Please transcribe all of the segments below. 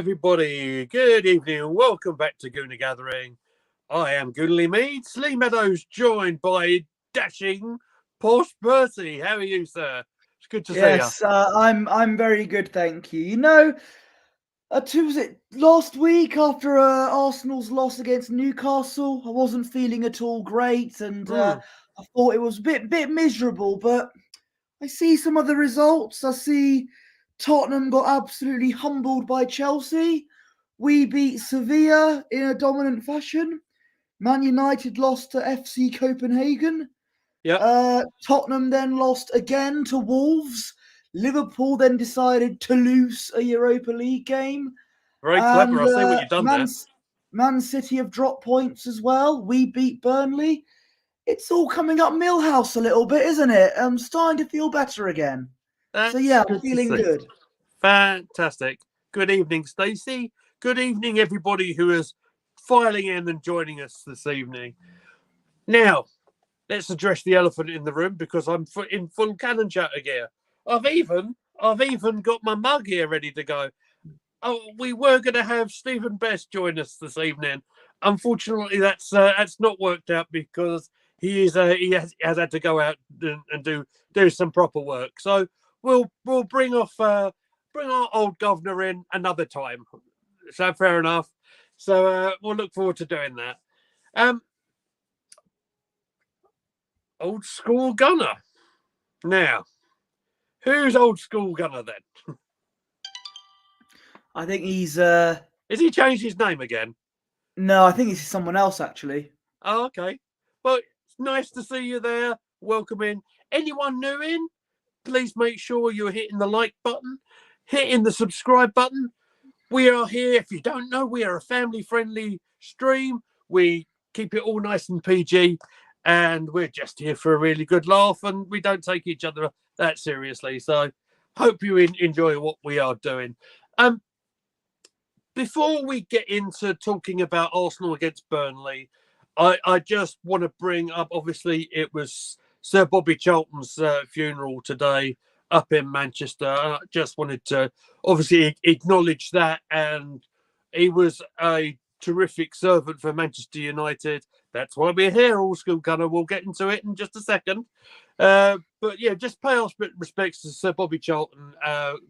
everybody. Good evening. Welcome back to Gooner Gathering. I am Goonly Meads, Lee Meadows, joined by dashing PoshBertie. How are you, sir? It's good to see you. Yes, I'm very good, thank you. Was it last week after Arsenal's loss against Newcastle? I wasn't feeling at all great, and I thought it was a bit miserable. But I see some of the results. I see Tottenham got absolutely humbled by Chelsea. We beat Sevilla in a dominant fashion. Man United lost to FC Copenhagen. Tottenham then lost again to Wolves. Liverpool then decided to lose a Europa League game. Very clever. I see what you've done there. Man City have dropped points as well. We beat Burnley. It's all coming up Millhouse a little bit, isn't it? I'm starting to feel better again. I'm feeling good. Fantastic. Good evening, Stacey. Good evening, everybody who is filing in and joining us this evening. Now, let's address the elephant in the room because I'm in full cannon chatter gear. I've even got my mug here ready to go. Oh, we were going to have Stephen Best join us this evening. Unfortunately, that's not worked out because he has had to go out and do some proper work. So we'll bring our old governor in another time. So fair enough. So we'll look forward to doing that. Old school gunner. Now, who's old school gunner then? I think he's Has he changed his name again? No, I think he's someone else actually. Oh, okay. Well, it's nice to see you there. Welcome in. Anyone new in, please make sure you're hitting the like button, hitting the subscribe button. We are here. If you don't know, we are a family-friendly stream. We keep it all nice and PG. And we're just here for a really good laugh, and we don't take each other that seriously. So hope you enjoy what we are doing. Before we get into talking about Arsenal against Burnley, I just want to bring up, obviously, it was Sir Bobby Charlton's funeral today up in Manchester. I just wanted to obviously acknowledge that. And he was a terrific servant for Manchester United. That's why we're here, All School Gunner. We'll get into it in just a second. But yeah, just pay our respects to Sir Bobby Charlton.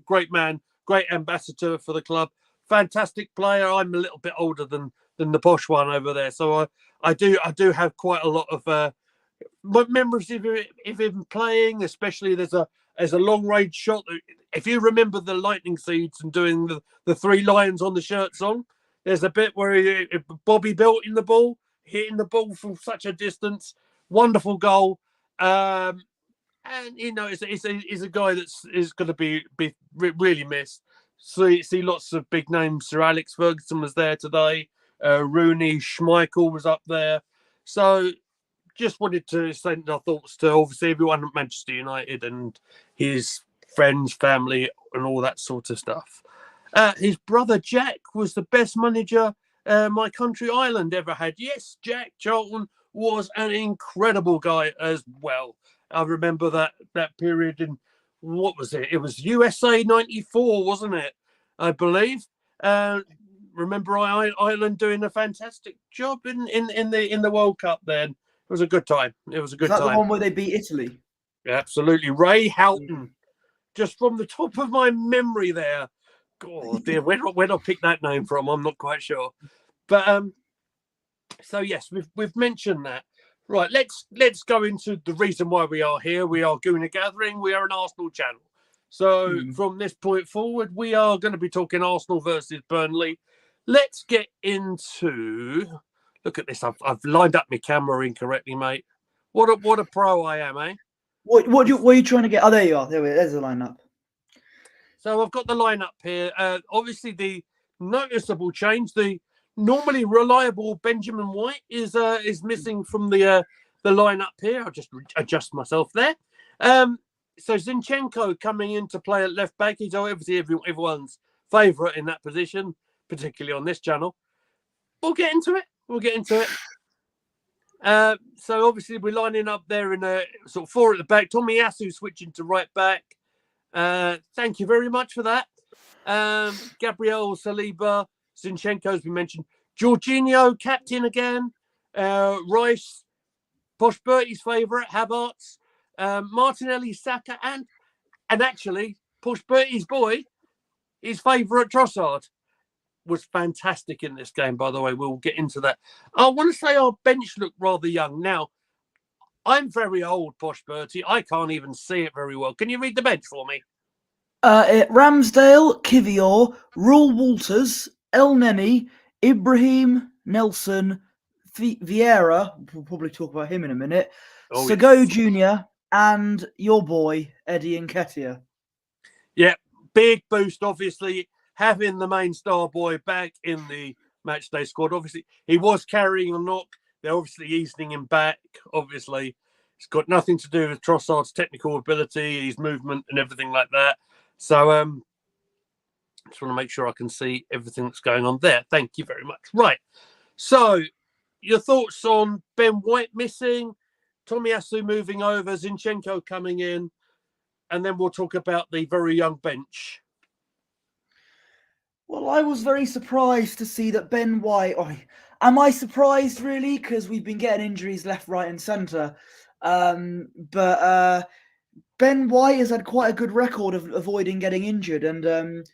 Great man, great ambassador for the club. Fantastic player. I'm a little bit older than the posh one over there, so I do have quite a lot of memories of him playing. Especially there's a long range shot. If you remember the lightning seeds and doing the three lions on the shirt song, there's a bit where Bobby built in the ball, hitting the ball from such a distance. Wonderful goal. And you know, he's a guy is going to be really missed. See lots of big names. Sir Alex Ferguson was there today. Rooney, Schmeichel was up there. So just wanted to send our thoughts to obviously everyone at Manchester United and his friends, family, and all that sort of stuff. His brother Jack was the best manager my country Ireland ever had. Yes, Jack Charlton was an incredible guy as well. I remember that period in, what was it? It was USA 94, wasn't it? I believe. Remember Ireland doing a fantastic job in the World Cup then. It was a good time. It was a good time. Is that the one where they beat Italy? Absolutely. Ray Houghton. Just from the top of my memory there. God dear, where did I pick that name from? I'm not quite sure. But so yes, we've mentioned that. Right, let's go into the reason why we are here. We are Gooner Gathering. We are an Arsenal channel. So from this point forward, we are going to be talking Arsenal versus Burnley. Let's get into. Look at this. I've lined up my camera incorrectly, mate. What a pro I am, eh? What are you trying to get? Oh, there you are. There's the lineup. So I've got the lineup here. Obviously, the noticeable change, the normally reliable Benjamin White is missing from the lineup here. I'll just adjust myself there. So Zinchenko coming in to play at left back. He's obviously everyone's favourite in that position, particularly on this channel. We'll get into it. So obviously we're lining up there in a sort of four at the back. Tomiyasu switching to right back. Thank you very much for that. Gabriel Saliba, Zinchenko, as we mentioned. Jorginho, captain again. Rice, PoshBertie's favourite, Havertz. Martinelli, Saka, and actually, PoshBertie's boy, his favourite, Trossard, was fantastic in this game, by the way. We'll get into that. I want to say our bench looked rather young. Now, I'm very old, PoshBertie. I can't even see it very well. Can you read the bench for me? Ramsdale, Kivior, Rule Walters, El Neni, Ibrahim, Nelson, Vieira, we'll probably talk about him in a minute, Sago Jr., and your boy, Eddie Nketiah. Yeah, big boost, obviously, having the main star boy back in the matchday squad. Obviously, he was carrying a knock. They're obviously easing him back. Obviously, it's got nothing to do with Trossard's technical ability, his movement, and everything like that. So, just want to make sure I can see everything that's going on there. Thank you very much. Right. So, your thoughts on Ben White missing, Tomiyasu moving over, Zinchenko coming in, and then we'll talk about the very young bench. Well, I was very surprised to see that Ben White... am I surprised, really? Because we've been getting injuries left, right and centre. But Ben White has had quite a good record of avoiding getting injured. And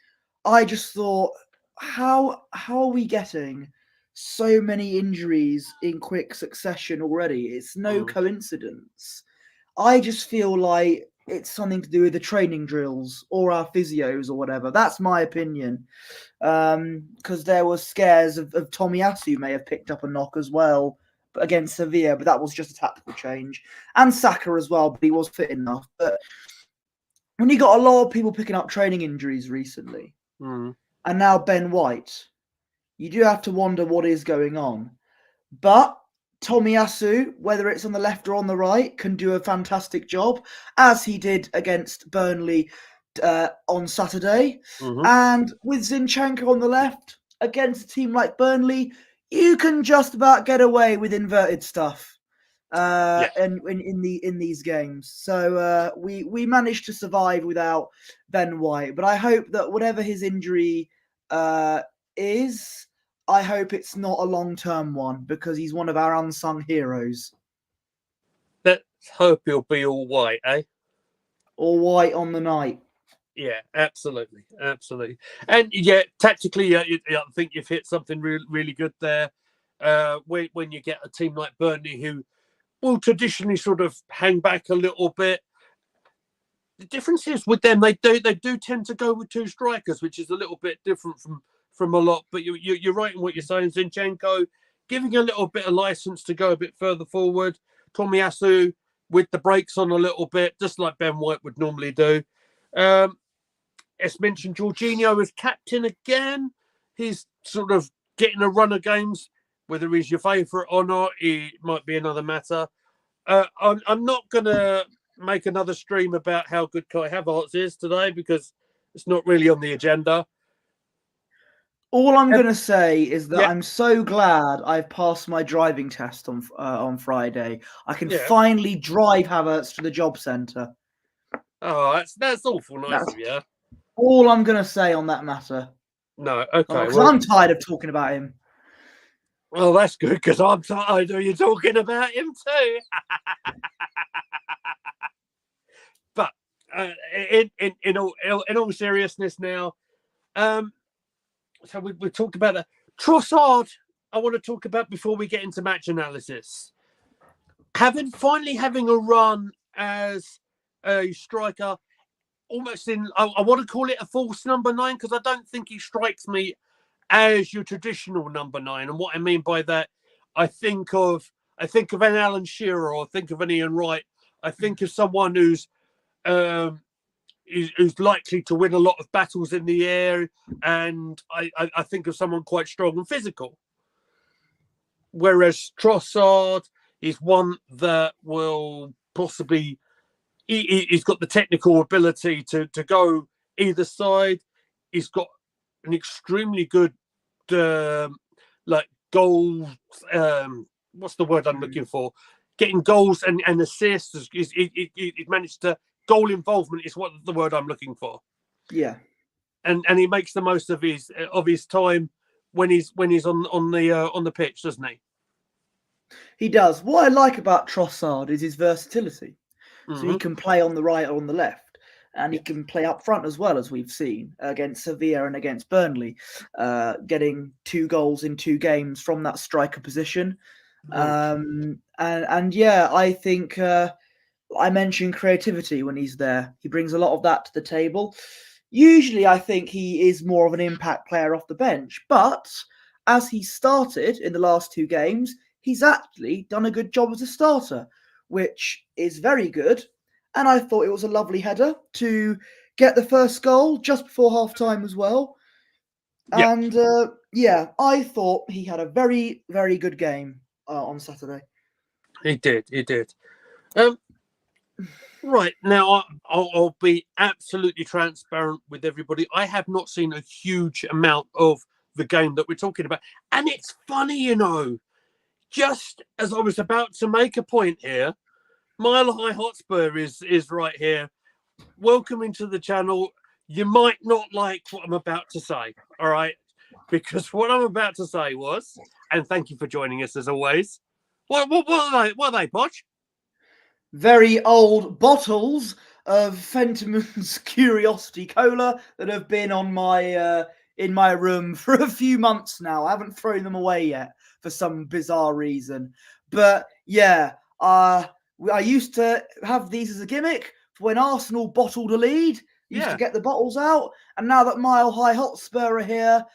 I just thought, how are we getting so many injuries in quick succession already? It's no coincidence. I just feel like it's something to do with the training drills or our physios or whatever. That's my opinion. Because there was scares of Tomiyasu may have picked up a knock as well against Sevilla, but that was just a tactical change. And Saka as well, but he was fit enough. But when you got a lot of people picking up training injuries recently, and now Ben White, you do have to wonder what is going on. But Tomiyasu, whether it's on the left or on the right, can do a fantastic job, as he did against Burnley on Saturday. And with Zinchenko on the left, against a team like Burnley, you can just about get away with inverted stuff in these games. So we managed to survive without Ben White. But I hope that whatever his injury is, I hope it's not a long-term one, because he's one of our unsung heroes. Let's hope he'll be all white, eh? All white on the night. Yeah, absolutely. And yeah, tactically, I think you've hit something really good there. When you get a team like Burnley, who will traditionally sort of hang back a little bit, the difference is with them, they do tend to go with two strikers, which is a little bit different from a lot. But you're right in what you're saying. Zinchenko giving a little bit of license to go a bit further forward. Tomiyasu with the brakes on a little bit, just like Ben White would normally do. As mentioned, Jorginho as captain again. He's sort of getting a run of games. Whether he's your favourite or not, it might be another matter. I'm not going to make another stream about how good Kai Havertz is today, because it's not really on the agenda. All I'm going to say is that I'm so glad I've passed my driving test on Friday. I can finally drive Havertz to the job centre. Oh, that's awful nice of you. All I'm going to say on that matter. No, okay. Because I'm tired of talking about him. Well, that's good, because I'm tired of you talking about him too. But in all seriousness now, so we talked about that. Trossard, I want to talk about before we get into match analysis. Finally having a run as a striker, almost in, I want to call it a false number 9, because I don't think he strikes me as your traditional number 9. And what I mean by that, I think of an Alan Shearer, or I think of an Ian Wright. I think of someone who's likely to win a lot of battles in the air, and I think of someone quite strong and physical. Whereas Trossard is one that will possibly, he's got the technical ability to go either side. He's got an extremely good goals. What's the word I'm looking for? Getting goals and assists. He's managed to, goal involvement is what the word I'm looking for. Yeah. and he makes the most of his time when he's on the pitch, doesn't he? He does. What I like about Trossard is his versatility. So he Mm-hmm. can play on the right or on the left, and he Yeah. can play up front as well, as we've seen against Sevilla and against Burnley, getting 2 goals in 2 games from that striker position. And yeah, I think I mentioned creativity when he's there. He brings a lot of that to the table. Usually, I think he is more of an impact player off the bench, but as he started in the last 2 games, he's actually done a good job as a starter, which is very good. And I thought it was a lovely header to get the first goal just before half time as well. Yeah, And yeah, I thought he had a very, very good game on Saturday. he did. He did. Right now, I'll be absolutely transparent with everybody. I have not seen a huge amount of the game that we're talking about, and it's funny, just as I was about to make a point here, Mile High Hotspur is right here. Welcome into the channel. You might not like what I'm about to say, all right? Because what I'm about to say was, and thank you for joining us as always. What are they, Posh? Very old bottles of Fentiman's Curiosity Cola that have been on my in my room for a few months now. I haven't thrown them away yet for some bizarre reason. But yeah, I used to have these as a gimmick for when Arsenal bottled a lead. Used to get the bottles out, and now that Mile High Hotspur are here,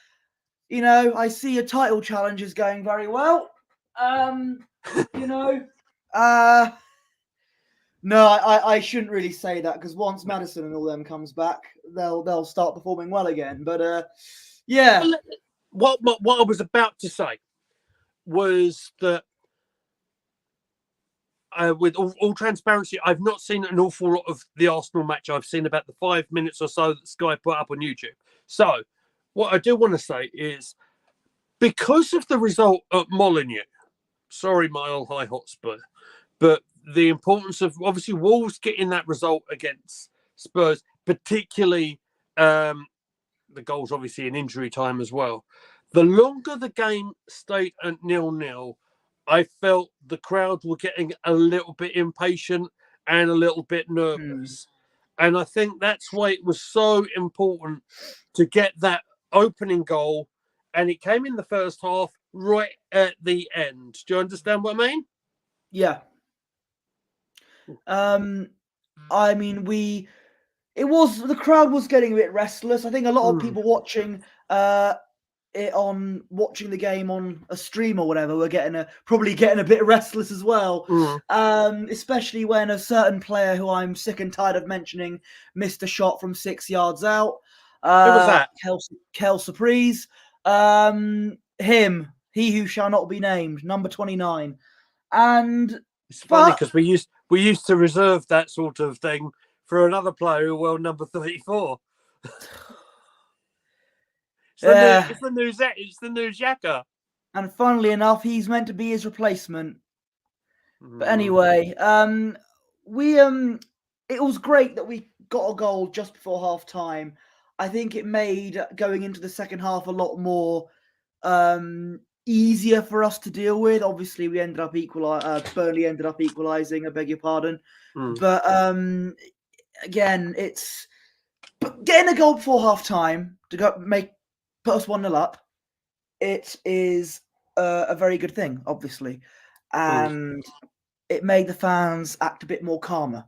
I see a title challenge is going very well. You know, No, I shouldn't really say that because once Madison and all them comes back, they'll start performing well again. But yeah, What I was about to say was that, with all transparency, I've not seen an awful lot of the Arsenal match. I've seen about the 5 minutes or so that Sky put up on YouTube. So, what I do want to say is, because of the result at Molineux, sorry, Mile High Hotspur, but the importance of obviously Wolves getting that result against Spurs, particularly the goals obviously in injury time as well. The longer the game stayed at 0-0, I felt the crowd were getting a little bit impatient and a little bit nervous. And I think that's why it was so important to get that opening goal. And it came in the first half right at the end. Do you understand what I mean? yeah. I mean, the crowd was getting a bit restless. I think a lot of people watching watching the game on a stream or whatever were probably getting a bit restless as well. Especially when a certain player who I'm sick and tired of mentioning missed a shot from 6 yards out. Who was that? Kel Surprise. He who shall not be named, number 29. And it's funny because we used to reserve that sort of thing for another player who wore number 34. It's the new Xhaka. And funnily enough, he's meant to be his replacement. But anyway, it was great that we got a goal just before half time. I think it made going into the second half a lot more easier for us to deal with. Obviously, we ended up Burnley ended up equalising. I beg your pardon. But again, but getting a goal before half time to put us 1-0 up. It is a very good thing, obviously, and it made the fans act a bit more calmer.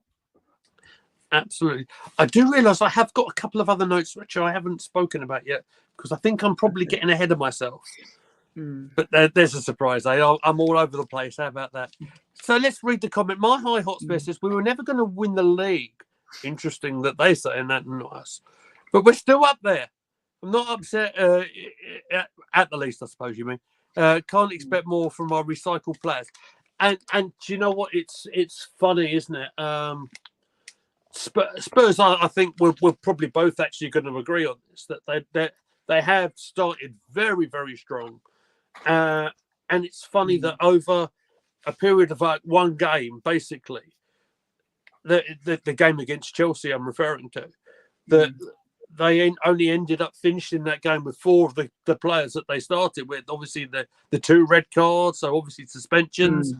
Absolutely. I do realise I have got a couple of other notes which I haven't spoken about yet because I think I'm probably getting ahead of myself. But there's a surprise. I'm all over the place. How about that? So let's read the comment. My High Hotspur says, we were never going to win the league. Interesting that they say that, not us. But we're still up there. I'm not upset, at the least, I suppose you mean. Can't expect more from our recycled players. And do you know what? It's funny, isn't it? Spurs, I think we're probably both actually going to agree on this, that they have started very, very strong. And it's funny that over a period of like one game, basically, the game against Chelsea I'm referring to, that they only ended up finishing that game with 4 of the players that they started with. Obviously, the 2 red cards, so obviously suspensions,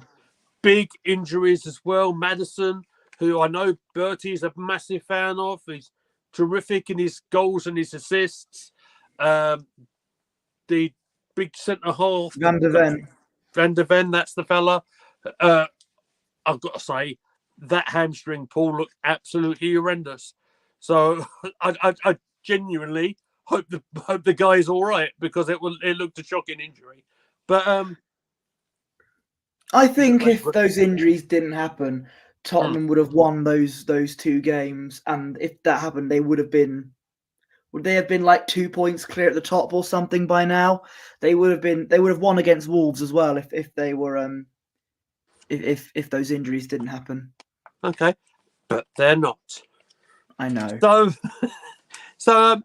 big injuries as well. Maddison, who I know Bertie is a massive fan of, he's terrific in his goals and his assists. The big centre half, Van de Ven. Van der Ven, that's the fella. I've got to say, that hamstring pull looked absolutely horrendous. So I genuinely hope the guy's all right, because it looked a shocking injury. But I think if those injuries didn't happen, Tottenham would have won those 2 games, and if that happened, they would have been. Would they have been like 2 points clear at the top or something by now? They would have been. They would have won against Wolves as well if they were if those injuries didn't happen. Okay, but they're not. I know. So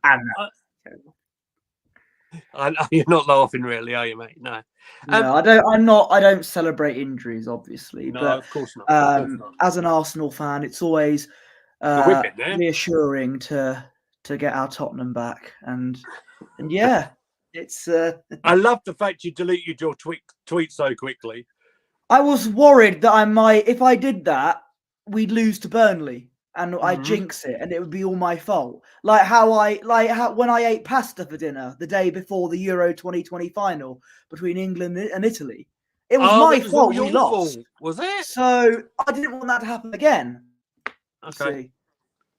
I know you're not laughing, really, are you, mate? No. No, I don't. I'm not. I don't celebrate injuries, obviously. No, but, of course not. As an Arsenal fan, it's always reassuring to get our Tottenham back, and yeah, it's. I love the fact you deleted your tweet so quickly. I was worried that if I did that, we'd lose to Burnley, and I'd jinx it, and it would be all my fault. Like how when I ate pasta for dinner the day before the Euro 2020 final between England and Italy. It was my fault we lost. Was it? So I didn't want that to happen again. Okay. See.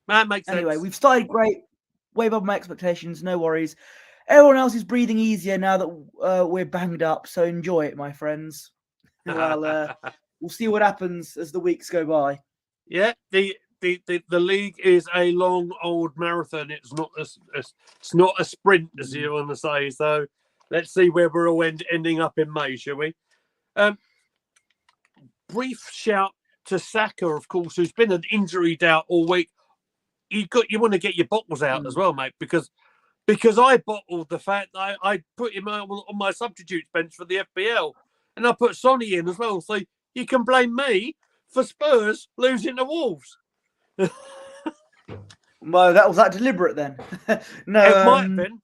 That makes sense. Anyway, we've started great, way above my expectations. No worries. Everyone else is breathing easier now that we're banged up. So enjoy it, my friends. Well, we'll see what happens as the weeks go by. Yeah, the league is a long old marathon. It's not a sprint, as you want to say. So let's see where we're all ending up in May, shall we? Brief shout to Saka, of course, who's been an injury doubt all week. You want to get your bottles out as well, mate, because I bottled the fact that I put him on my substitutes bench for the FPL, and I put Sonny in as well. So you can blame me for Spurs losing to Wolves. Well, was that deliberate then? No, it might have been.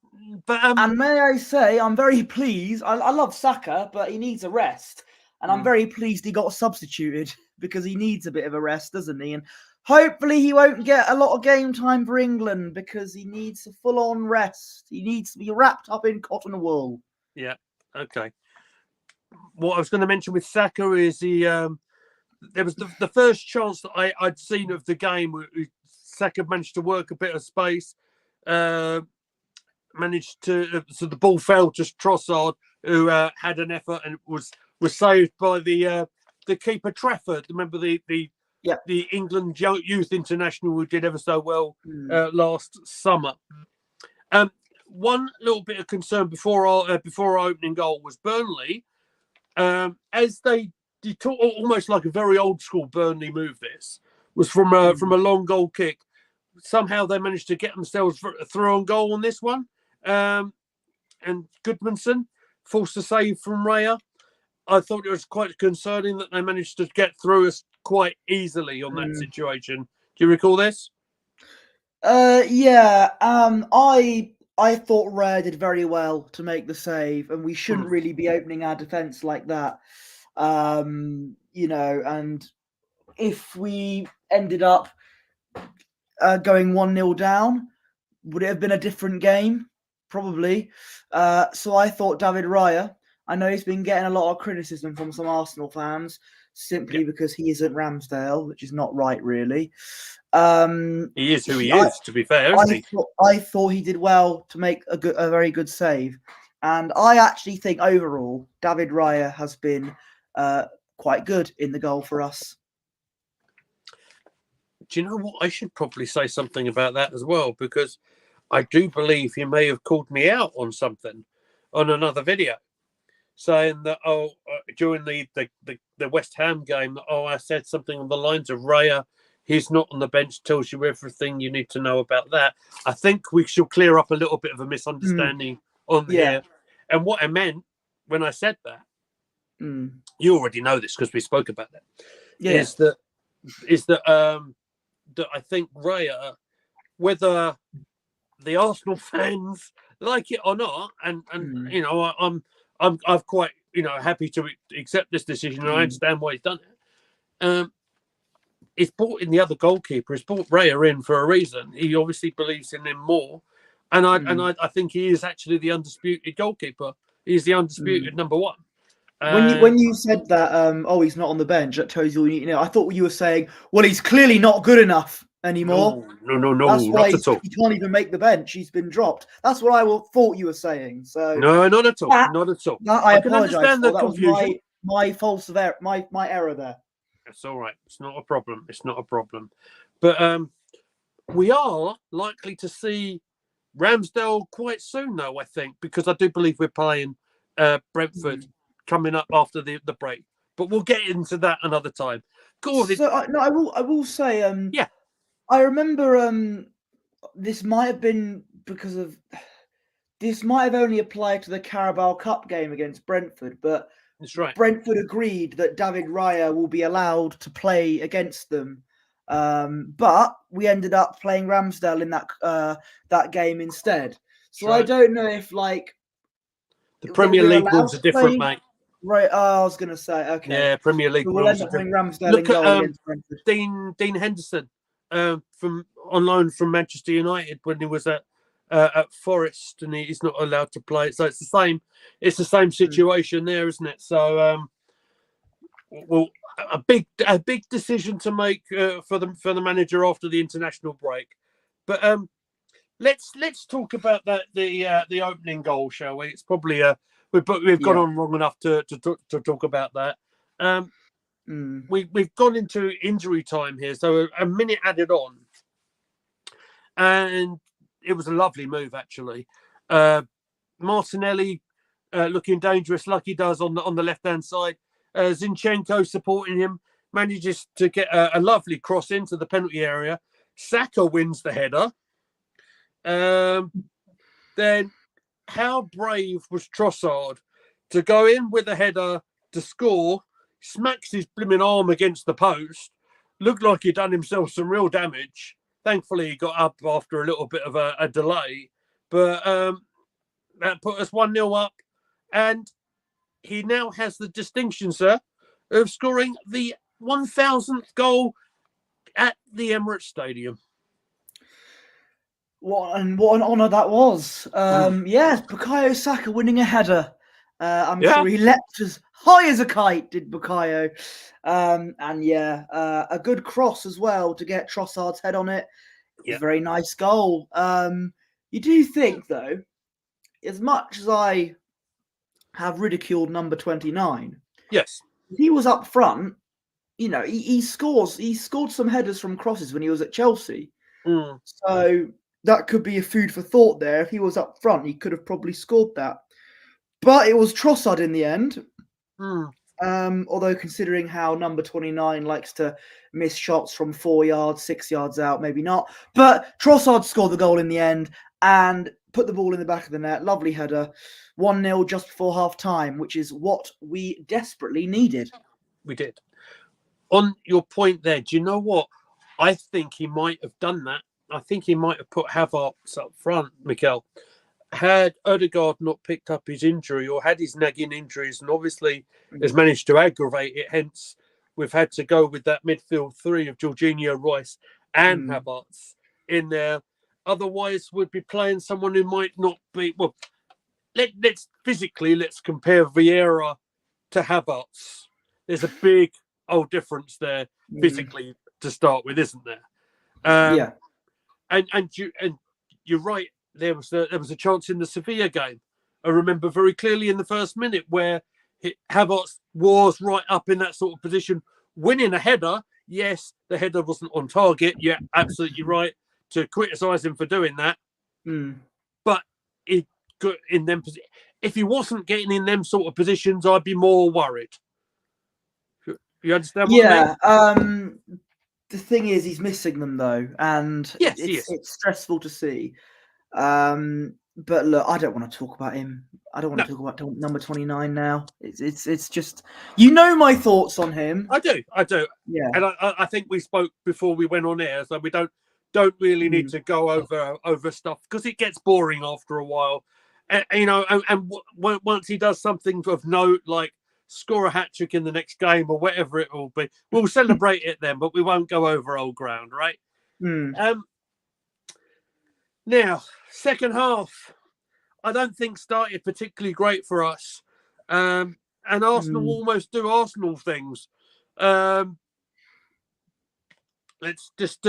But and may I say, I'm very pleased. I love Saka, but he needs a rest, and I'm very pleased he got substituted because he needs a bit of a rest, doesn't he? And hopefully he won't get a lot of game time for England because he needs a full-on rest. He needs to be wrapped up in cotton wool. Yeah. Okay. What I was going to mention with Saka is there was the first chance that I'd seen of the game where Saka managed to work a bit of space, managed to so the ball fell to Trossard, who had an effort and was saved by the keeper Trafford. Remember the England youth international who did ever so well last summer. One little bit of concern before our opening goal was Burnley, as they took almost like a very old school Burnley move. This was from a long goal kick. Somehow they managed to get themselves through on goal on this one, and Goodmanson forced a save from Raya. I thought it was quite concerning that they managed to get through us quite easily on that situation. Do you recall this? Yeah. I thought Raya did very well to make the save, and we shouldn't really be opening our defence like that. And if we ended up going 1-0 down, would it have been a different game? Probably. So I thought David Raya, I know he's been getting a lot of criticism from some Arsenal fans simply because he isn't Ramsdale, which is not right, really. He is who he is, to be fair, isn't he? I thought he did well to make a very good save. And I actually think overall, David Raya has been quite good in the goal for us. Do you know what? I should probably say something about that as well, because I do believe he may have called me out on something on another video, saying that during the West Ham game, I said something on the lines of Raya, he's not on the bench, tells you everything you need to know about that. I think we should clear up a little bit of a misunderstanding on here. And what I meant when I said that, you already know this because we spoke about that, is that I think Raya, whether the Arsenal fans, like it or not, and Mm. you know, I'm quite, you know, happy to accept this decision, and I understand why he's done it. He's brought in the other goalkeeper. He's brought Raya in for a reason. He obviously believes in him more, and I think he is actually the undisputed goalkeeper. He's the undisputed number one. When you said that, oh, he's not on the bench, that tells you all you need to know. I thought you were saying, well, he's clearly not good enough anymore. No, That's why not at all. he can't even make the bench. He's been dropped. That's what I thought you were saying. So No, not at all. that, Not at all. that I I can apologise understand for. the That was confusion. my false error, my error there. It's all right. It's not a problem. It's not a problem. But we are likely to see Ramsdale quite soon, though, I think, because I do believe we're playing Brentford coming up after the break. But we'll get into that another time. So I will say, yeah, I remember this might have been because of this might have only applied to the Carabao Cup game against Brentford, but that's right. Brentford agreed that David Raya will be allowed to play against them. But we ended up playing Ramsdale in that game instead. So right. I don't know if the Premier League rules are different, mate. Right, I was going to say, okay. Yeah, Premier League so we'll rules end up are playing different. Ramsdale Look in goal at against Brentford. Dean Henderson from on loan from Manchester United when he was at Forest, and he's not allowed to play. So it's the same. It's the same situation there, isn't it? So well, a big decision to make for the manager after the international break. But let's talk about the opening goal, shall we? It's probably we've gone on long enough to talk about that. We've gone into injury time here, so a minute added on, and it was a lovely move actually. Martinelli looking dangerous, like he does on the left hand side. Zinchenko supporting him, manages to get a lovely cross into the penalty area. Saka wins the header. Then how brave was Trossard to go in with a header to score, smacks his blimmin' arm against the post, looked like he'd done himself some real damage. Thankfully, he got up after a little bit of a delay, but that put us 1-0 up, and he now has the distinction, sir, of scoring the 1,000th goal at the Emirates Stadium. What an honour that was. Yes, Bukayo Saka winning a header. I'm sure he leapt as high as a kite, did Bukayo. And a good cross as well to get Trossard's head on it. It was a very nice goal. You do think, though, as much as I have ridiculed number 29, yes, he was up front. You know, he scored some headers from crosses when he was at Chelsea. So that could be a food for thought there. If he was up front, he could have probably scored that. But it was Trossard in the end. Although considering how number 29 likes to miss shots from 4 yards, 6 yards out, maybe not. But Trossard scored the goal in the end and put the ball in the back of the net. Lovely header. 1-0 just before half-time, which is what we desperately needed. We did. On your point there, do you know what? I think he might have done that. I think he might have put Havertz up front, Mikel. Had Odegaard not picked up his injury or had his nagging injuries, and obviously has managed to aggravate it, hence we've had to go with that midfield three of Jorginho, Rice and Havertz in there. Otherwise, we'd be playing someone who might not be... Well, let's compare Vieira to Havertz. There's a big old difference there physically to start with, isn't there? And you're right. There was a chance in the Sevilla game. I remember very clearly in the first minute where Havertz was right up in that sort of position, winning a header. Yes, the header wasn't on target. Yeah, absolutely right to criticise him for doing that. But he got in them. If he wasn't getting in them sort of positions, I'd be more worried. You understand what I mean? The thing is, he's missing them though, and it's stressful to see. But look, I don't want to talk about him. I don't want to talk about number 29 now. It's just, you know, my thoughts on him. I do. Yeah, and I think we spoke before we went on air, so we don't don't really need to go over stuff because it gets boring after a while. And once he does something of note, like score a hat-trick in the next game or whatever it will be, we'll celebrate it then, but we won't go over old ground, right? Now, second half, I don't think started particularly great for us. And Arsenal almost do Arsenal things. Let's just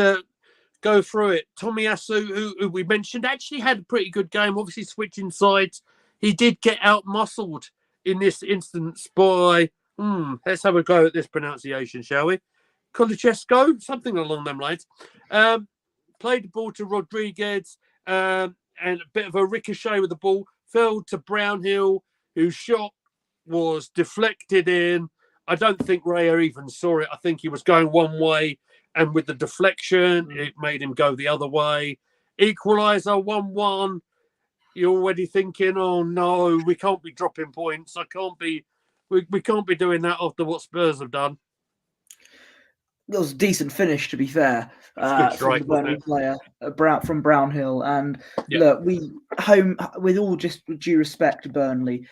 go through it. Tomiyasu, who we mentioned, actually had a pretty good game, obviously switching sides. He did get out-muscled in this instance by, let's have a go at this pronunciation, shall we? Kolichesko, something along them lines. Played the ball to Rodriguez, and a bit of a ricochet with the ball, fell to Brownhill, whose shot was deflected in. I don't think Raya even saw it. I think he was going one way, and with the deflection, it made him go the other way. Equaliser 1-1. You're already thinking, oh no, we can't be dropping points. We can't be doing that after what Spurs have done. It was a decent finish, to be fair, from the Burnley player from Brownhill. And look, with all just due respect to Burnley,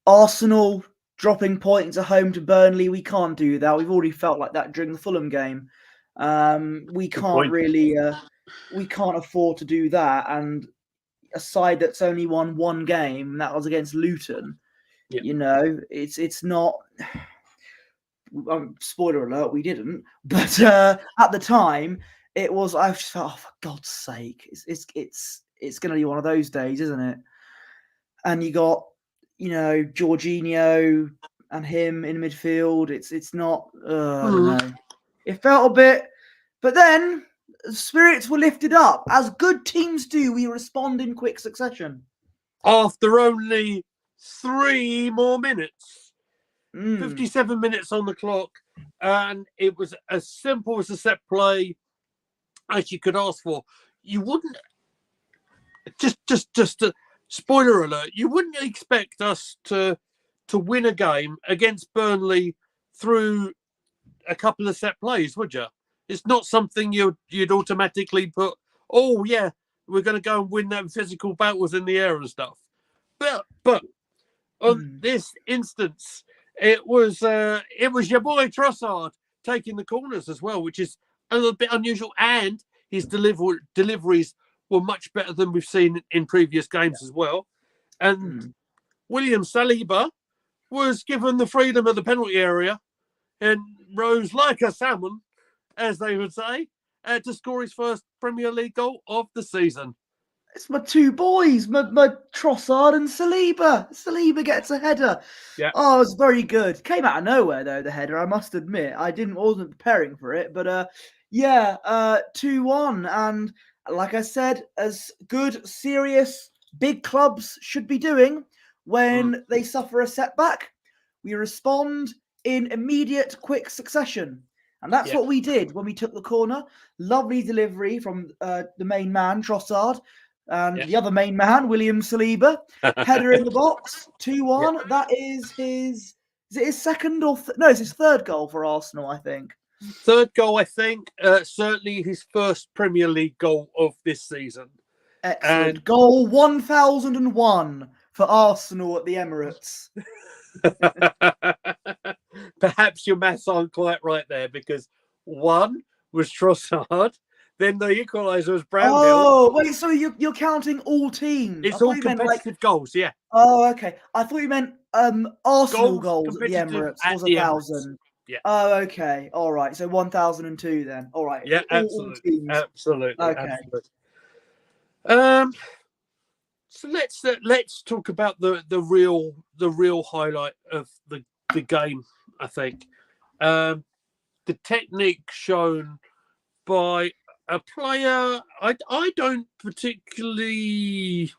Arsenal dropping points at home to Burnley, we can't do that. We've already felt like that during the Fulham game. We can't really, we can't afford to do that. And a side that's only won one game, and that was against Luton. You know, it's not. Spoiler alert, we didn't. But at the time, it was. I just thought, oh, for God's sake, it's going to be one of those days, isn't it? And you got, Jorginho and him in midfield. It's not. I don't know. It felt a bit, but then spirits were lifted up, as good teams do. We respond in quick succession. After only 3 more minutes. 57 minutes on the clock, and it was as simple as a set play as you could ask for. You wouldn't just a spoiler alert. You wouldn't expect us to win a game against Burnley through a couple of set plays, would you? It's not something you'd automatically put. Oh yeah, we're going to go and win them physical battles in the air and stuff. But on this instance. It was your boy Trossard taking the corners as well, which is a little bit unusual. And his deliveries were much better than we've seen in previous games as well. And William Saliba was given the freedom of the penalty area and rose like a salmon, as they would say, to score his first Premier League goal of the season. It's my two boys, my Trossard and Saliba. Saliba gets a header. Yeah. Oh, it was very good. Came out of nowhere though, the header. I must admit, I wasn't preparing for it, but 2-1, and like I said, as good, serious, big clubs should be doing when they suffer a setback, we respond in immediate, quick succession. And that's what we did when we took the corner. Lovely delivery from the main man, Trossard. And the other main man, William Saliba, header in the box, 2-1. Yeah. That is is it his second or no? It's his third goal for Arsenal, I think. Third goal, I think. Certainly his first Premier League goal of this season. Excellent. And goal 1001 for Arsenal at the Emirates. Perhaps your maths aren't quite right there, because one was Trossard. Then the equaliser was Brownhill. Oh, wait, so you're counting all teams? It's all competitive goals, yeah. Oh, okay. I thought you meant Arsenal goals at the Emirates was 1,000. Yeah. Oh, okay. All right. So 1,002 then. All right. Yeah, absolutely. Absolutely. Okay. Absolutely. So let's talk about the real highlight of the game, I think. The technique shown by a player I don't particularly...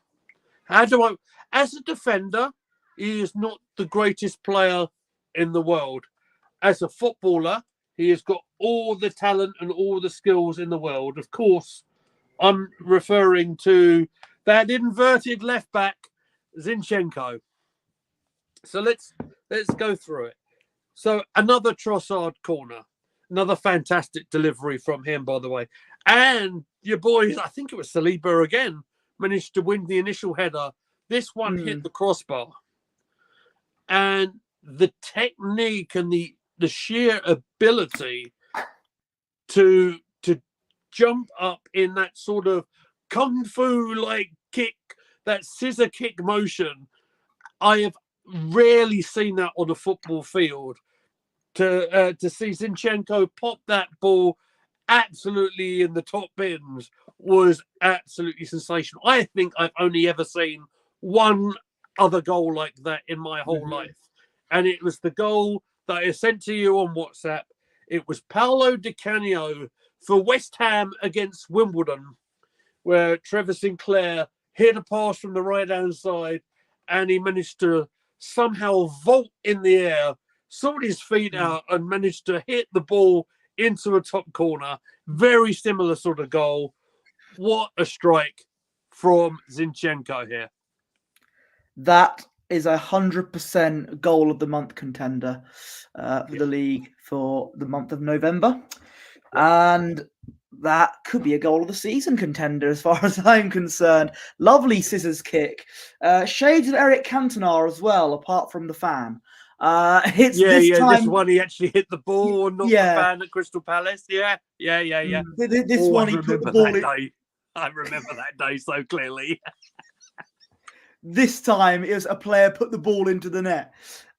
As a defender, he is not the greatest player in the world. As a footballer, he has got all the talent and all the skills in the world. Of course, I'm referring to that inverted left back, Zinchenko. So let's go through it. So another Trossard corner. Another fantastic delivery from him, by the way. And your boys, I think it was Saliba again, managed to win the initial header. This one hit the crossbar. And the technique and the sheer ability to jump up in that sort of kung fu like kick, that scissor kick motion, I have rarely seen that on a football field. To see Zinchenko pop that ball absolutely in the top bins was absolutely sensational. I think I've only ever seen one other goal like that in my whole life. And it was the goal that I sent to you on WhatsApp. It was Paolo Di Canio for West Ham against Wimbledon, where Trevor Sinclair hit a pass from the right-hand side and he managed to somehow vault in the air, sort his feet out and managed to hit the ball into a top corner. Very similar sort of goal. What a strike from Zinchenko here. That is 100% goal of the month contender for the league for the month of November. And that could be a goal of the season contender as far as I'm concerned. Lovely scissors kick. Shades of Eric Cantona as well, apart from the fan. This one he actually hit the ball and not the fan at Crystal Palace. Yeah. This one he put the ball in. I remember that day so clearly. This time it was a player put the ball into the net.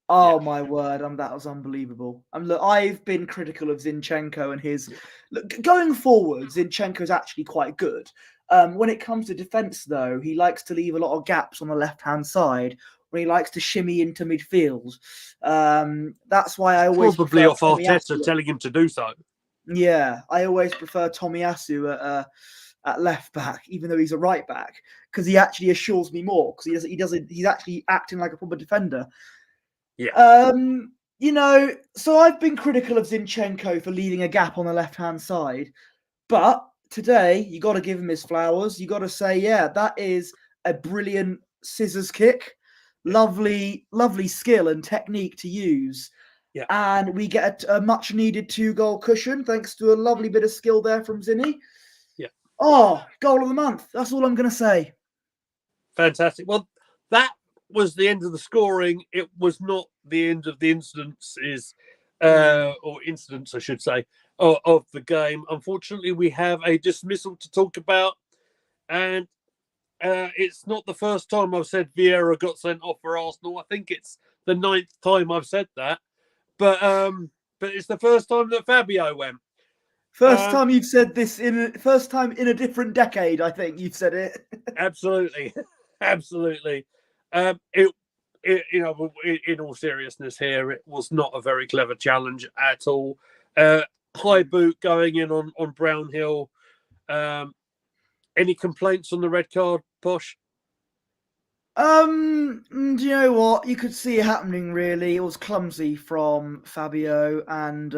Oh my word! That was unbelievable. Look, I've been critical of Zinchenko and his. Look, going forward, Zinchenko's actually quite good. When it comes to defence, though, he likes to leave a lot of gaps on the left-hand side, where he likes to shimmy into midfield. That's why I always probably off Arteta telling him to do so. Yeah, I always prefer Tomiyasu at left back, even though he's a right back, because he actually assures me more. Because he's actually acting like a proper defender. Yeah. So I've been critical of Zinchenko for leaving a gap on the left-hand side, but today you got to give him his flowers. You got to say, that is a brilliant scissors kick, lovely skill and technique to use. Yeah. And we get a much-needed 2-goal cushion thanks to a lovely bit of skill there from Zinni. Yeah. Oh, goal of the month. That's all I'm going to say. Fantastic. Well, that was the end of the scoring. It was not the end of the incidents, I should say, of the game. Unfortunately, we have a dismissal to talk about, and it's not the first time I've said Vieira got sent off for Arsenal. I think it's the 9th time I've said that, but it's the first time that Fabio went. First time you've said this in a different decade. I think you've said it. Absolutely. In all seriousness here, it was not a very clever challenge at all. High boot going in on Brownhill. Any complaints on the red card, Posh? Do you know what? You could see it happening, really. It was clumsy from Fabio, and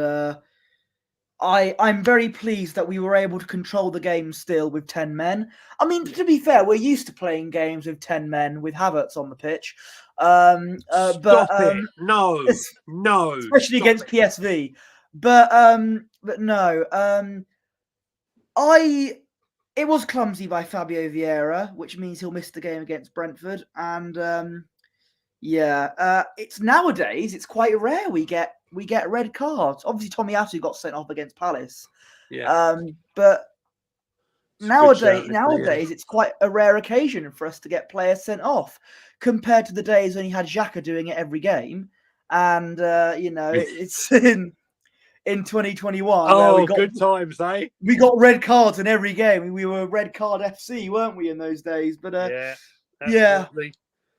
I'm very pleased that we were able to control the game still with 10 men. I mean, to be fair, we're used to playing games with 10 men with Havertz on the pitch. Stop it. No. Especially against PSV. But no. It was clumsy by Fabio Vieira, which means he'll miss the game against Brentford. And it's nowadays, it's quite rare we get red cards. Obviously, Tomiyasu got sent off against Palace. Yeah. But nowadays, it's quite a rare occasion for us to get players sent off, compared to the days when you had Xhaka doing it every game. And it's in 2021. Oh, good times, eh? We got red cards in every game. We were red card FC, weren't we, in those days? But absolutely.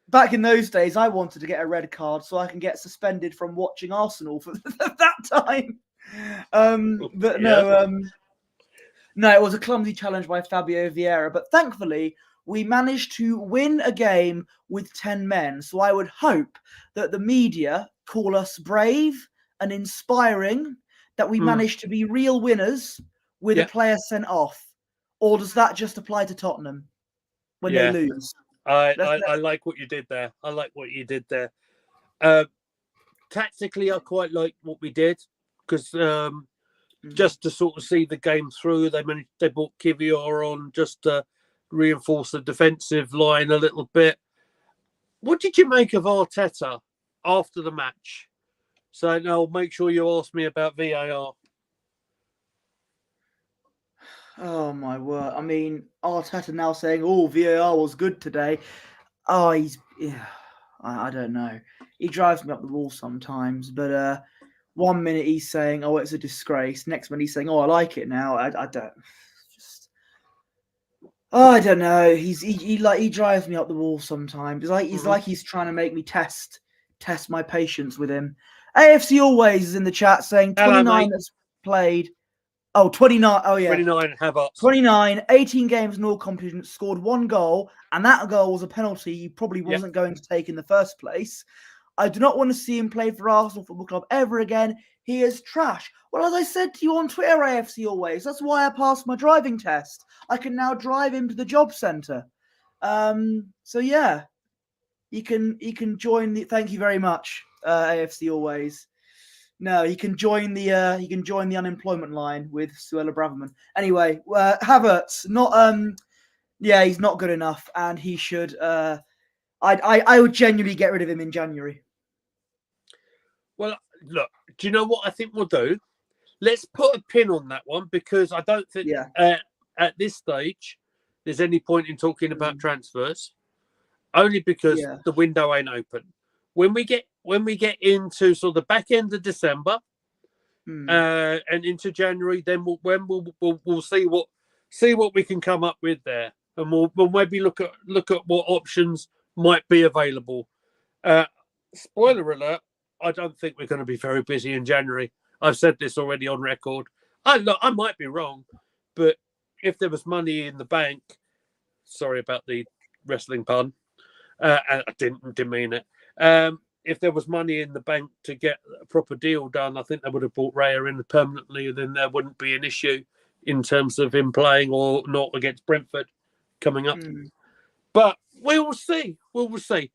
Back in those days, I wanted to get a red card so I can get suspended from watching Arsenal for that time. No, it was a clumsy challenge by Fabio Vieira. But thankfully, we managed to win a game with 10 men. So I would hope that the media call us brave and inspiring, that we managed to be real winners with a player sent off. Or does that just apply to Tottenham when they lose? I like what you did there. Tactically, I quite like what we did, because just to sort of see the game through. They brought Kivior on just to reinforce the defensive line a little bit. What did you make of Arteta after the match? So now make sure you ask me about VAR. Oh my word! I mean, Arteta now saying, "Oh, VAR was good today." Oh, I don't know. He drives me up the wall sometimes. But 1 minute he's saying, "Oh, it's a disgrace." Next minute he's saying, "Oh, I like it now." I don't. Just. Oh, I don't know. He drives me up the wall sometimes. It's like he's trying to make me test my patience with him. AFC Always is in the chat saying 29 that's played. Oh, 29. Oh, yeah. 29 Havertz. 29, 18 games in all competitions, scored 1 goal, and that goal was a penalty he probably wasn't going to take in the first place. I do not want to see him play for Arsenal Football Club ever again. He is trash. Well, as I said to you on Twitter, AFC Always, that's why I passed my driving test. I can now drive him to the job centre. So, yeah, he can join the... Thank you very much, AFC Always. No, he can join the unemployment line with Suella Braverman. Anyway, Havertz, he's not good enough, and he should. I would genuinely get rid of him in January. Well, look, do you know what I think we'll do? Let's put a pin on that one because I don't think at this stage there's any point in talking about transfers, only because the window ain't open. When we get into sort of the back end of December and into January, then we'll see what we can come up with there, and we'll maybe look at what options might be available. Spoiler alert: I don't think we're going to be very busy in January. I've said this already on record. I might be wrong, but if there was money in the bank, sorry about the wrestling pun, I didn't mean it. If there was money in the bank to get a proper deal done, I think they would have brought Raya in permanently. Then there wouldn't be an issue in terms of him playing or not against Brentford coming up. But we will see. We will see.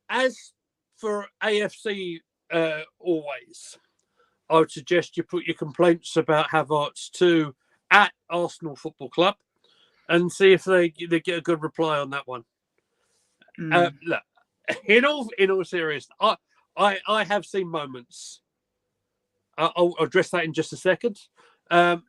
As for AFC Always, I would suggest you put your complaints about Havertz to at Arsenal Football Club and see if they get a good reply on that one. Look, in all seriousness, I have seen moments. I'll address that in just a second. I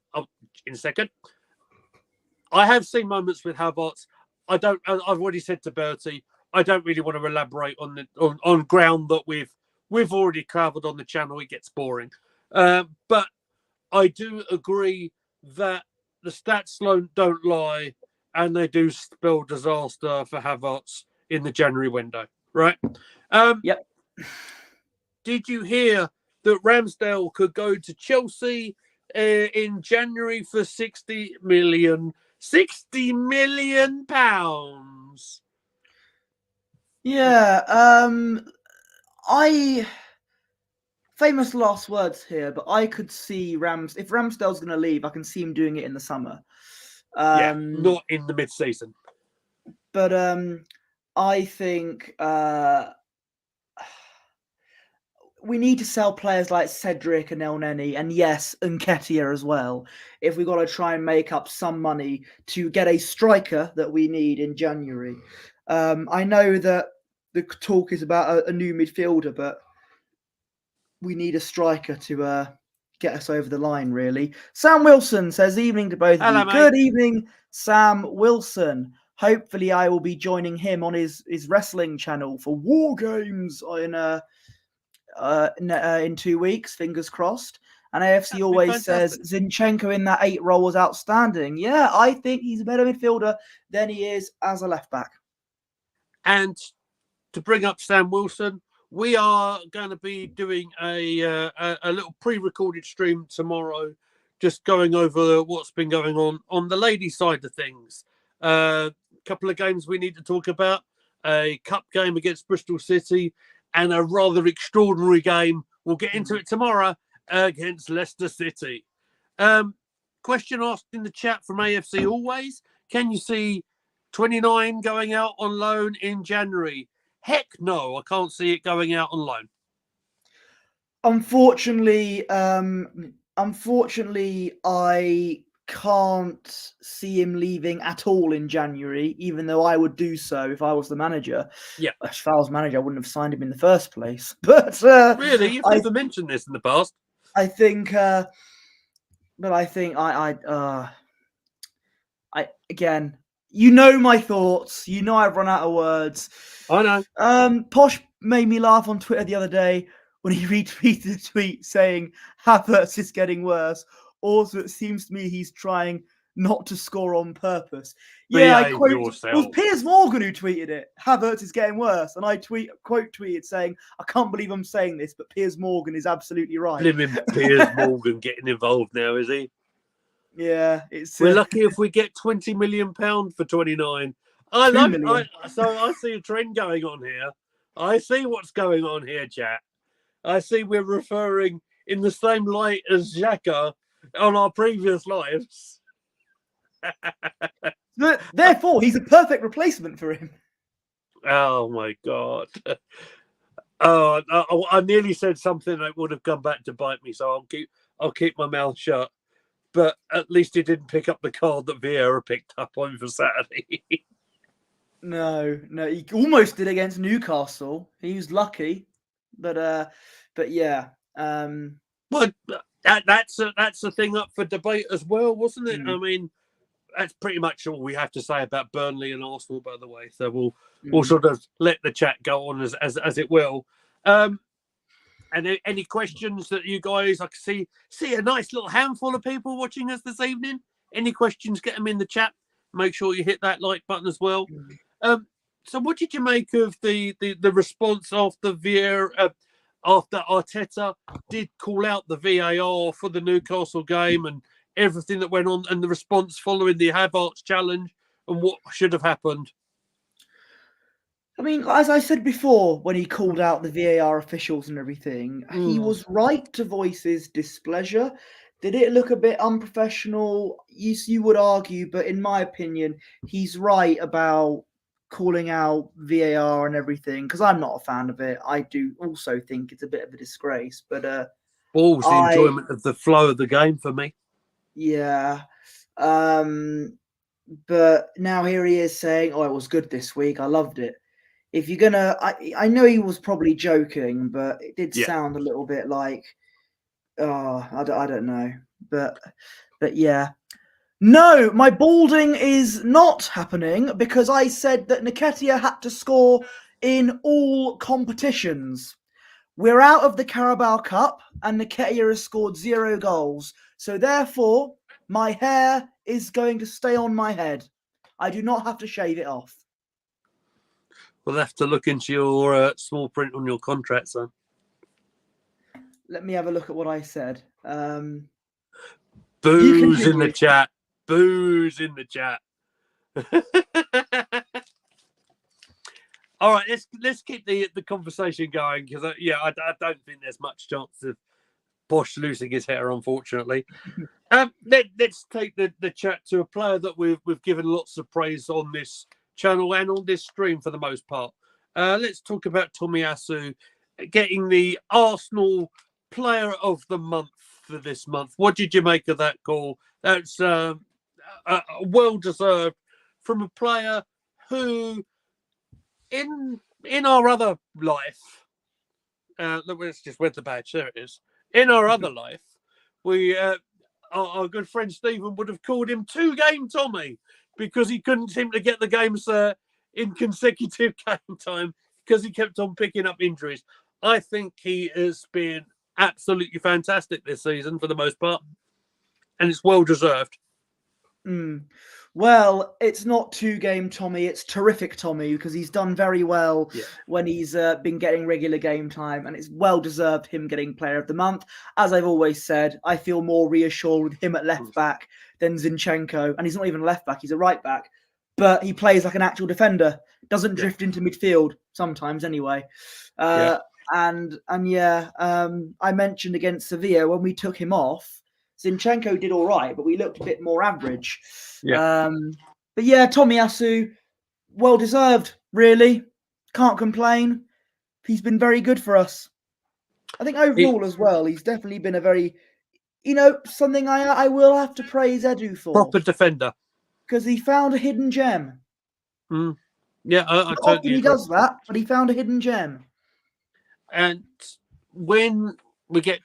have seen moments with Havertz. I've already said to Bertie, I don't really want to elaborate on ground that we've already covered on the channel. It gets boring. But I do agree that the stats don't lie, and they do spell disaster for Havertz in the January window, right? Yep. Did you hear that Ramsdale could go to Chelsea in January for 60 million? 60 million pounds. Yeah. Famous last words here, but I could see if Ramsdale's going to leave, I can see him doing it in the summer. Not in the mid-season. But I think we need to sell players like Cedric and El Neni, and yes, Nketiah as well, if we've got to try and make up some money to get a striker that we need in January. I know that the talk is about a new midfielder, but we need a striker to get us over the line, really. Sam Wilson says, evening to both of you. Mate. Good evening, Sam Wilson. Hopefully I will be joining him on his wrestling channel for War Games in 2 weeks, fingers crossed. And AFC Always says Zinchenko in that 8 role was outstanding. Yeah, I think he's a better midfielder than he is as a left back. And to bring up Sam Wilson, we are going to be doing a little pre-recorded stream tomorrow, just going over what's been going on the ladies' side of things. A couple of games we need to talk about, a cup game against Bristol City, and a rather extraordinary game. We'll get into it tomorrow against Leicester City. Question asked in the chat from AFC Always. Can you see 29 going out on loan in January? Heck no, I can't see it going out on loan. Unfortunately, I can't see him leaving at all in January, even though I would do so if I was the manager. Yeah. If I was manager, I wouldn't have signed him in the first place. But Really? You've never mentioned this in the past. I think, but I think again, you know my thoughts. You know I've run out of words. I know. Posh made me laugh on Twitter the other day when he retweeted a tweet saying Havertz is getting worse. Also, it seems to me he's trying not to score on purpose. Yeah, I Behave quote. It was yourself. Piers Morgan who tweeted it. Havertz is getting worse, and I quote tweeted saying, "I can't believe I'm saying this, but Piers Morgan is absolutely right." Blimmin' Piers Morgan getting involved now, is he? Yeah, it's We're lucky if we get £20 million for 29. I 2 like. million. So I see a trend going on here. I see what's going on here, chat. I see we're referring in the same light as Xhaka on our previous lives. Therefore, he's a perfect replacement for him. Oh my god. Oh, I nearly said something that would have come back to bite me, so I'll keep my mouth shut. But at least he didn't pick up the card that Vieira picked up on for Saturday. No, he almost did against Newcastle. He was lucky, but yeah. Well, that's the thing up for debate as well, wasn't it? I mean, that's pretty much all we have to say about Burnley and Arsenal, by the way. So we'll sort of let the chat go on as it will. And any questions that you guys? I can see a nice little handful of people watching us this evening. Any questions? Get them in the chat. Make sure you hit that like button as well. So what did you make of the response after Vieira, after Arteta did call out the VAR for the Newcastle game and everything that went on, and the response following the Havertz challenge and what should have happened? I mean, as I said before, when he called out the VAR officials and everything, he was right to voice his displeasure. Did it look a bit unprofessional? You would argue, but in my opinion, he's right about calling out VAR and everything, because I'm not a fan of it. I do also think it's a bit of a disgrace, but Balls the enjoyment of the flow of the game for me. Yeah. But now here he is saying, "Oh, it was good this week. I loved it." If you're gonna, I know he was probably joking, but it did sound a little bit like, oh, I don't know, but yeah. No, my balding is not happening because I said that Nketiah had to score in all competitions. We're out of the Carabao Cup and Nketiah has scored 0 goals. So therefore, my hair is going to stay on my head. I do not have to shave it off. We'll have to look into your small print on your contract, son. Let me have a look at what I said. Booze in the chat. Booze in the chat. All right, let's keep the conversation going because I don't think there's much chance of Posh losing his hair, unfortunately. Let's take the chat to a player that we've given lots of praise on this channel and on this stream for the most part. Let's talk about Tomiyasu getting the Arsenal Player of the Month for this month. What did you make of that call? That's well deserved from a player who, in our other life, let's just wear the badge. There it is. In our other life, we our good friend Stephen would have called him 2-game Tommy because he couldn't seem to get the games in consecutive game time because he kept on picking up injuries. I think he has been absolutely fantastic this season for the most part, and it's well deserved. Well, it's not 2-game Tommy, it's terrific Tommy because he's done very well when he's been getting regular game time, and it's well deserved him getting Player of the Month. As I've always said, I feel more reassured with him at left back than Zinchenko, and he's not even left back, he's a right back, but he plays like an actual defender, doesn't drift into midfield sometimes anyway. I mentioned against Sevilla when we took him off, Zinchenko did all right, but we looked a bit more average. But yeah, Tomiyasu, well deserved, really. Can't complain. He's been very good for us. I think overall as well, he's definitely been a very, something I will have to praise Edu for. Proper defender. Because he found a hidden gem. Mm. Yeah, I Not totally often he agree. does that, but he found a hidden gem. And when we get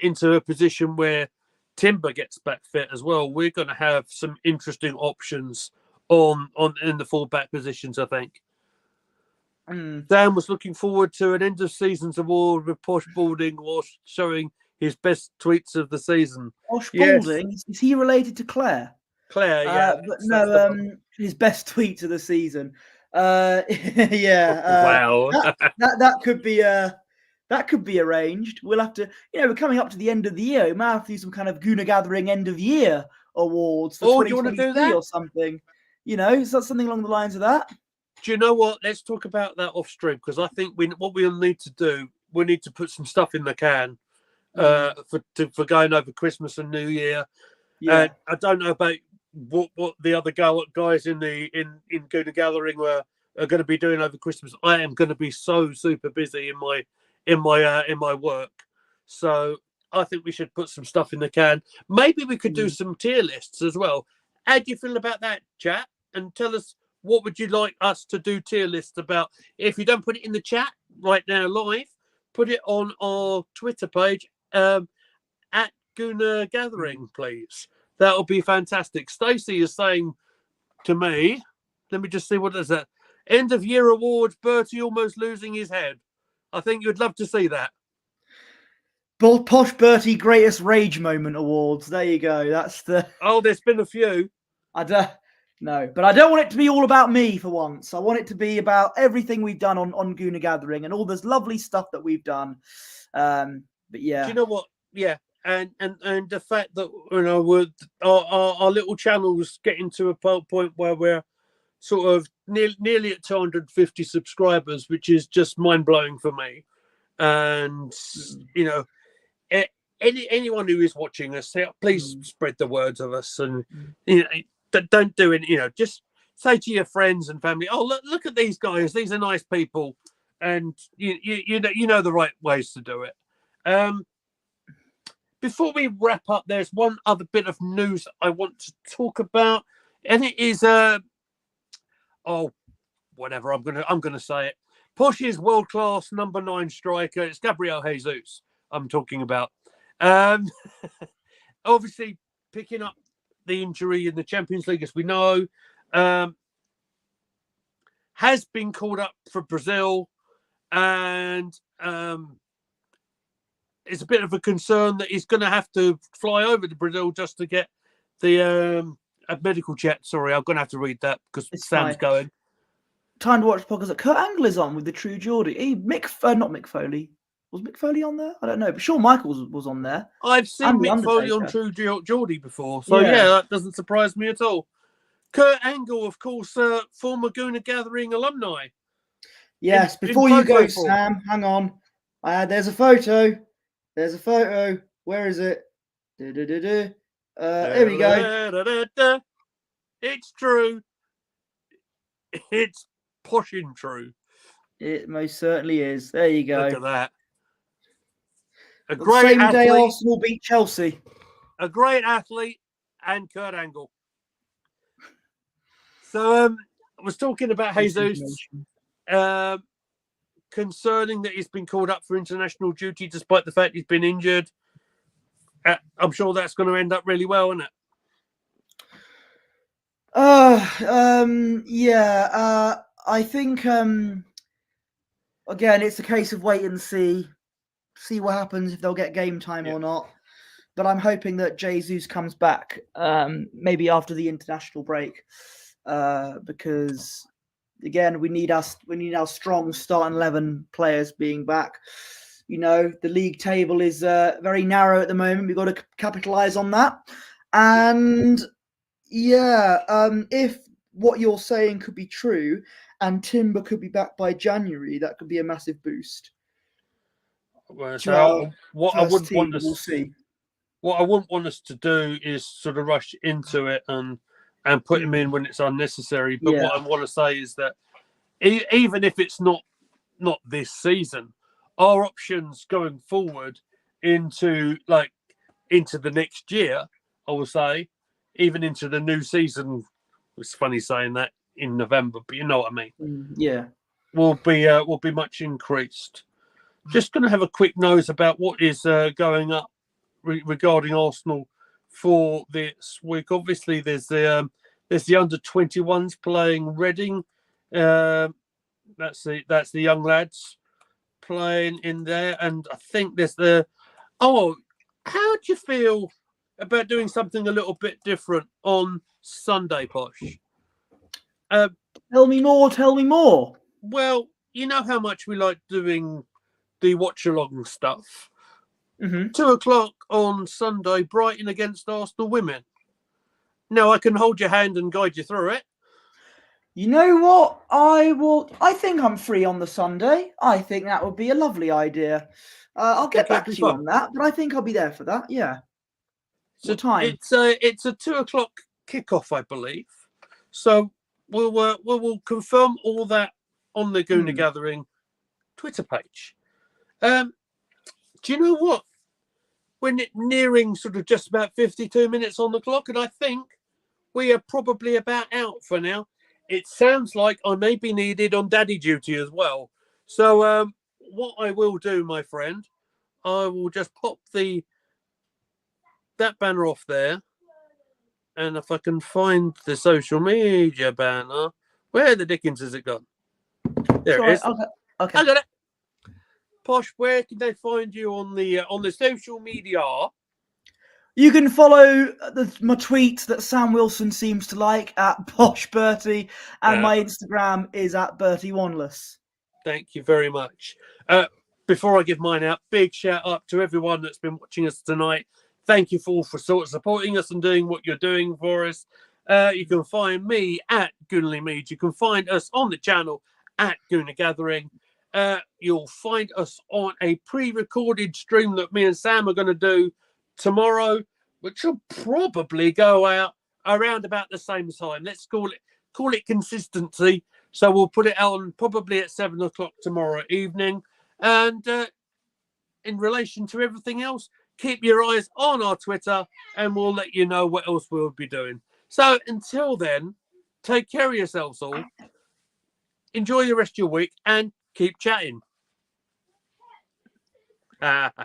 into a position where Timber gets back fit as well, we're going to have some interesting options on in the fullback positions, I think. Dan was looking forward to an end of seasons award with Posh Balding was showing his best tweets of the season. Posh Balding? Is he related to Claire? Claire, yeah. But no, his best tweets of the season. Yeah. Wow. That could be arranged. We'll have to, we're coming up to the end of the year. We might have to do some kind of Gooner Gathering end of year awards for 2023 you want to do that? or something. Is that something along the lines of that? Do you know what? Let's talk about that off stream, because I think what we'll need to do, we need to put some stuff in the can for going over Christmas and New Year. Yeah. I don't know about what the other guys in Gooner Gathering are going to be doing over Christmas. I am going to be so super busy in my work, so I think we should put some stuff in the can. Maybe we could do some tier lists as well. How do you feel about that, chat? And tell us, what would you like us to do tier lists about? If you don't put it in the chat right now live, put it on our Twitter page at Gooner Gathering, please. That'll be fantastic. Stacey is saying to me, let me just see what is that. End of year awards, Bertie almost losing his head. I think you'd love to see that. PoshBertie Greatest Rage Moment Awards. There you go. That's the. Oh, there's been a few. No, but I don't want it to be all about me for once. I want it to be about everything we've done on Gooner Gathering and all this lovely stuff that we've done. But yeah. Do you know what? Yeah. And the fact that our little channel's getting to a point where we're sort of nearly at 250 subscribers, which is just mind blowing for me. And anyone who is watching us, please spread the words of us, and don't do it. Just say to your friends and family, "Oh, look at these guys; these are nice people," and you know the right ways to do it. Before we wrap up, there's one other bit of news I want to talk about, and it is whatever. I'm gonna say it. Posh's world class number 9 striker. It's Gabriel Jesus I'm talking about. Obviously, picking up the injury in the Champions League, as we know, has been called up for Brazil, and it's a bit of a concern that he's going to have to fly over to Brazil just to get the a medical jet. Sorry, I'm going to have to read that because Sam's going. Time to watch podcast that Kurt Angle is on with the True Geordie. Not Mick Foley. Was Mick Foley on there? I don't know, but Shawn Michaels was on there. I've seen Mick Foley on True Geordie before, so yeah, that doesn't surprise me at all. Kurt Angle, of course, former Gooner Gathering alumni. Yes, before you go, Sam, hang on. There's a photo. Where is it? Here we go. It's true. It's Posh and true. It most certainly is. There you go. Look at that. A great same athlete, day Arsenal beat Chelsea. A great athlete and Kurt Angle. So I was talking about Jesus, concerning that he's been called up for international duty despite the fact he's been injured. I'm sure that's going to end up really well, isn't it? Yeah. I think again, it's a case of wait and see what happens, if they'll get game time or not. But I'm hoping that Jesus comes back maybe after the international break, because again, we need our strong starting 11 players being back. The league table is very narrow at the moment. We've got to capitalize on that. And if what you're saying could be true and Timber could be back by January, that could be a massive boost. Well, so what I wouldn't want us to do is sort of rush into it and put him in when it's unnecessary. But what I want to say is that even if it's not this season, our options going forward into the next year, I will say, even into the new season. It's funny saying that in November, but you know what I mean. Yeah. Will be much increased. Just going to have a quick nose about what is going up regarding Arsenal for this week. Obviously, there's the under-21s playing Reading. That's the young lads playing in there, and I think there's the. Oh, how do you feel about doing something a little bit different on Sunday, Posh? Tell me more. Tell me more. Well, you know how much we like doing the watch-along stuff. 2:00 on Sunday, Brighton against Arsenal women. Now I can hold your hand and guide you through it. You know what? I think I'm free on the Sunday. I think that would be a lovely idea. I'll get back to you on that, but I think I'll be there for that. Yeah. What time? It's a 2:00 kickoff, I believe. So we'll confirm all that on the Gooner Gathering Twitter page. Do you know what? We're nearing sort of just about 52 minutes on the clock, and I think we are probably about out for now. It sounds like I may be needed on daddy duty as well. So what I will do, my friend, I will just pop that banner off there. And if I can find the social media banner, where the dickens has it gone? There it is. Okay. I got it. Posh, where can they find you on the social media? You can follow my tweets that Sam Wilson seems to like at PoshBertie, and my Instagram is at BertieOneless. Thank you very much. Before I give mine out, big shout out to everyone that's been watching us tonight. Thank you for sort of supporting us and doing what you're doing for us. You can find me at Goonly Mead. You can find us on the channel at Gooner Gathering. You'll find us on a pre-recorded stream that me and Sam are going to do tomorrow, which will probably go out around about the same time. Let's call it consistency. So we'll put it out on probably at 7:00 tomorrow evening. And in relation to everything else, keep your eyes on our Twitter and we'll let you know what else we'll be doing. So until then, take care of yourselves all. Enjoy the rest of your week and keep chatting.